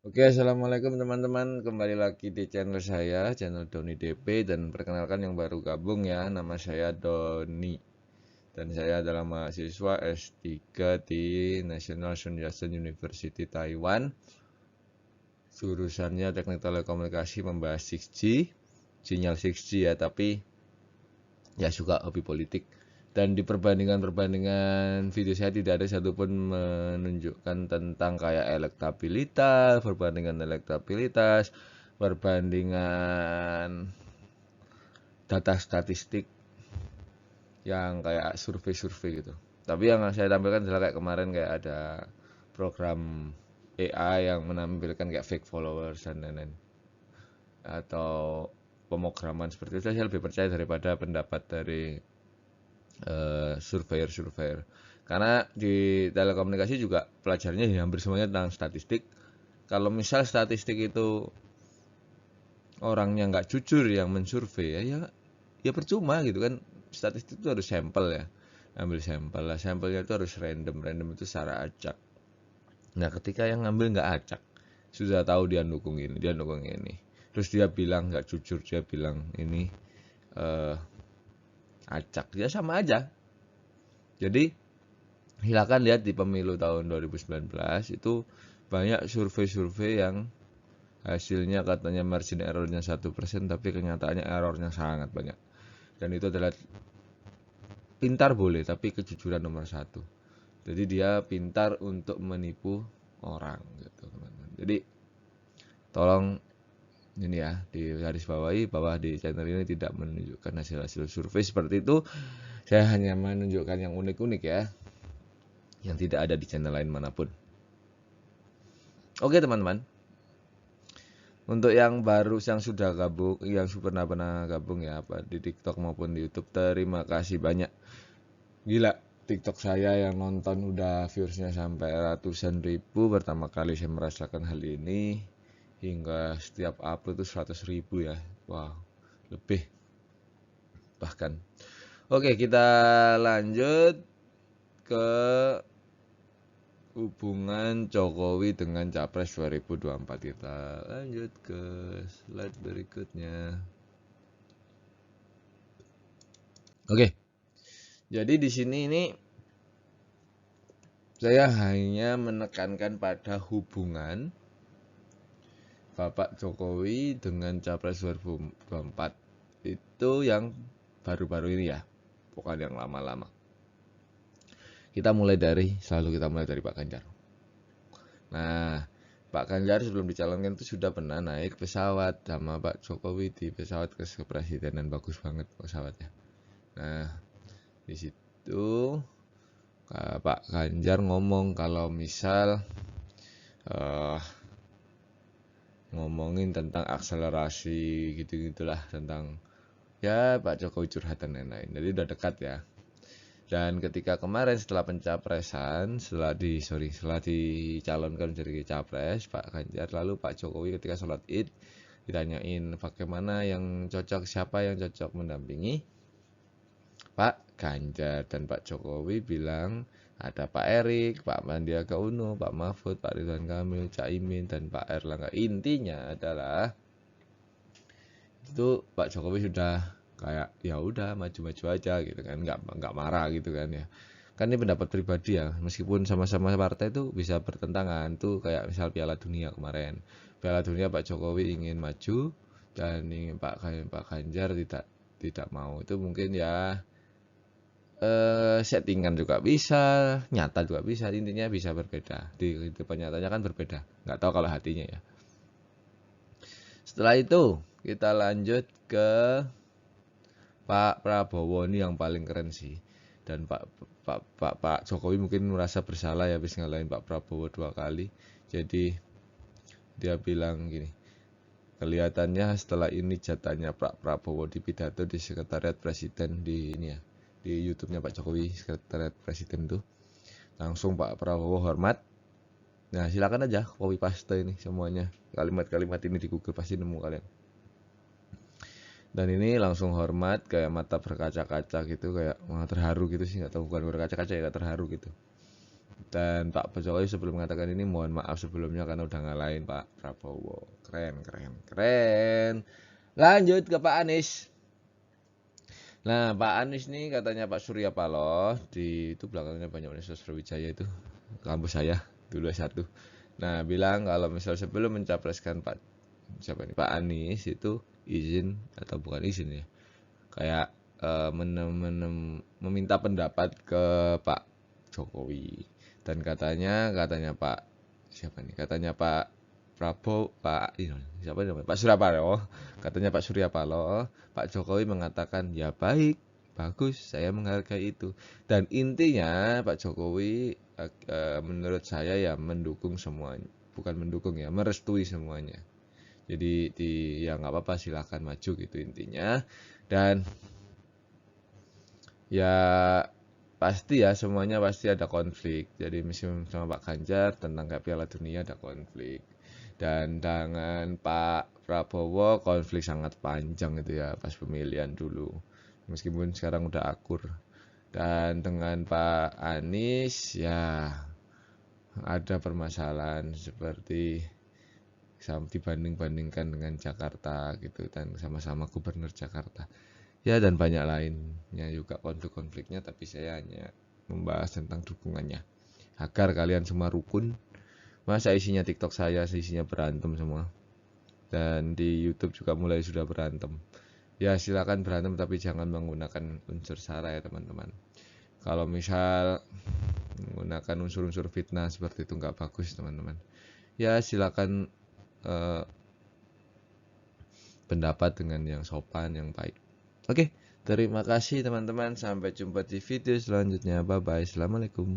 Oke, assalamualaikum teman-teman. Kembali lagi di channel saya, channel Doni DP. Dan perkenalkan yang baru gabung ya, nama saya Doni. Dan saya adalah mahasiswa S3 di National Sun Yat-sen University Taiwan. Jurusannya Teknik Telekomunikasi, membahas 6G, sinyal 6G ya, tapi ya suka hobi politik. Dan di perbandingan-perbandingan video saya tidak ada satupun menunjukkan tentang kayak elektabilitas, perbandingan data statistik yang kayak survei-survei gitu. Tapi yang saya tampilkan adalah kayak kemarin kayak ada program AI yang menampilkan kayak fake followers dan lain-lain, atau pemrograman seperti itu. Saya lebih percaya daripada pendapat dari surveyor-surveyor. Karena di telekomunikasi juga pelajarannya ya hampir semuanya tentang statistik. Kalau misal statistik itu orangnya nggak jujur yang mensurvei ya percuma gitu kan. Statistik itu harus sampel ya, ambil sampel lah, sampelnya itu harus random itu secara acak. Nah ketika yang ngambil nggak acak, sudah tahu dia dukung ini, terus dia bilang nggak jujur, dia bilang ini acak, ya sama aja. Jadi silakan lihat di pemilu tahun 2019 itu banyak survei-survei yang hasilnya katanya margin errornya 1%, tapi kenyataannya errornya sangat banyak. Dan itu adalah pintar boleh, tapi kejujuran nomor satu. Jadi dia pintar untuk menipu orang gitu teman-teman. Jadi tolong ini ya di garis bawahi bahwa di channel ini tidak menunjukkan hasil-hasil survei seperti itu. Saya hanya menunjukkan yang unik-unik ya, yang tidak ada di channel lain manapun. Oke teman-teman, untuk yang baru yang sudah gabung, yang pernah gabung ya apa di TikTok maupun di YouTube, terima kasih banyak. Gila, TikTok saya yang nonton udah viewersnya sampai ratusan ribu. Pertama kali saya merasakan hal ini, hingga setiap upload itu 100.000 ya. Wow, lebih bahkan. Oke, kita lanjut ke hubungan Jokowi dengan Capres 2024. Kita lanjut ke slide berikutnya. Oke, jadi di sini ini saya hanya menekankan pada hubungan Bapak Jokowi dengan Capres 2024. Itu yang baru-baru ini ya, bukan yang lama-lama. Selalu kita mulai dari Pak Ganjar. Nah, Pak Ganjar sebelum dicalonkan itu sudah pernah naik pesawat sama Pak Jokowi di pesawat kepresidenan, bagus banget pesawatnya. Nah, di situ Pak Ganjar ngomong kalau misal ngomongin tentang akselerasi gitu-gitulah, tentang ya Pak Jokowi curhat dan lain-lain. Jadi udah dekat ya. Dan ketika kemarin setelah pencapresan, setelah dicalonkan jadi capres Pak Ganjar, lalu Pak Jokowi ketika sholat Id ditanyain bagaimana yang cocok, siapa yang cocok mendampingi Pak Ganjar, dan Pak Jokowi bilang ada Pak Erik, Pak Sandiaga Uno, Pak Mahfud, Pak Ridwan Kamil, Caimin, dan Pak Erlangga. Intinya adalah itu Pak Jokowi sudah kayak ya udah maju-maju aja gitu kan, nggak marah gitu kan ya. Kan ini pendapat pribadi ya, meskipun sama-sama partai itu bisa bertentangan tuh, kayak misal Piala Dunia kemarin. Piala Dunia Pak Jokowi ingin maju dan ingin Pak Ganjar tidak tidak mau. Itu mungkin ya settingan juga bisa, nyata juga bisa, intinya bisa berbeda. Di kehidupan nyatanya kan berbeda. Nggak tahu kalau hatinya ya. Setelah itu kita lanjut ke Pak Prabowo. Ini yang paling keren sih. Dan Pak Jokowi mungkin merasa bersalah ya habis ngalahin Pak Prabowo 2 kali. Jadi dia bilang gini, kelihatannya setelah ini jatahnya Pak Prabowo di pidato di sekretariat presiden, di ini ya, di YouTube-nya Pak Jokowi, sekretariat presiden tuh. Langsung Pak Prabowo hormat. Nah silakan aja copy paste ini semuanya, kalimat-kalimat ini di Google pasti nemu kalian. Dan ini langsung hormat, kayak mata berkaca-kaca gitu, kayak terharu gitu sih, nggak tahu, bukan berkaca-kaca ya, terharu gitu. Dan Pak Jokowi sebelum mengatakan ini mohon maaf sebelumnya karena udah ngalahin Pak Prabowo. Keren, keren, keren. Lanjut ke Pak Anies. Nah, Pak Anies nih katanya Pak Surya Paloh di itu belakangnya banyak Universitas Brawijaya itu kampus saya dulu S1. Nah, bilang kalau misal sebelum mencapreskan siapa nih Pak Anies itu izin atau bukan izin ya, kayak meminta pendapat ke Pak Jokowi. Dan katanya Pak siapa nih? Katanya Pak Prabowo, siapa namanya? Pak Surya Paloh. Katanya Pak Surya Paloh, Pak Jokowi mengatakan, "Ya baik, bagus, saya menghargai itu." Dan intinya Pak Jokowi menurut saya ya mendukung semuanya. Bukan mendukung ya, merestui semuanya. Jadi ya nggak apa-apa silahkan maju gitu intinya. Dan ya pasti ya semuanya pasti ada konflik. Jadi misalnya sama Pak Ganjar tentang kayak Piala Dunia ada konflik. Dan dengan Pak Prabowo konflik sangat panjang itu ya pas pemilihan dulu. Meskipun sekarang udah akur. Dan dengan Pak Anies ya ada permasalahan seperti dibanding-bandingkan dengan Jakarta gitu dan sama-sama gubernur Jakarta. Ya dan banyak lainnya juga konflik-konfliknya, tapi saya hanya membahas tentang dukungannya agar kalian semua rukun. Masa isinya TikTok saya isinya berantem semua, dan di YouTube juga mulai sudah berantem. Ya silakan berantem tapi jangan menggunakan unsur sara ya teman-teman. Kalau misal menggunakan unsur-unsur fitnah seperti itu nggak bagus teman-teman. Ya silakan pendapat dengan yang sopan, yang baik. Oke, terima kasih teman-teman. Sampai jumpa di video selanjutnya. Bye-bye. Assalamualaikum.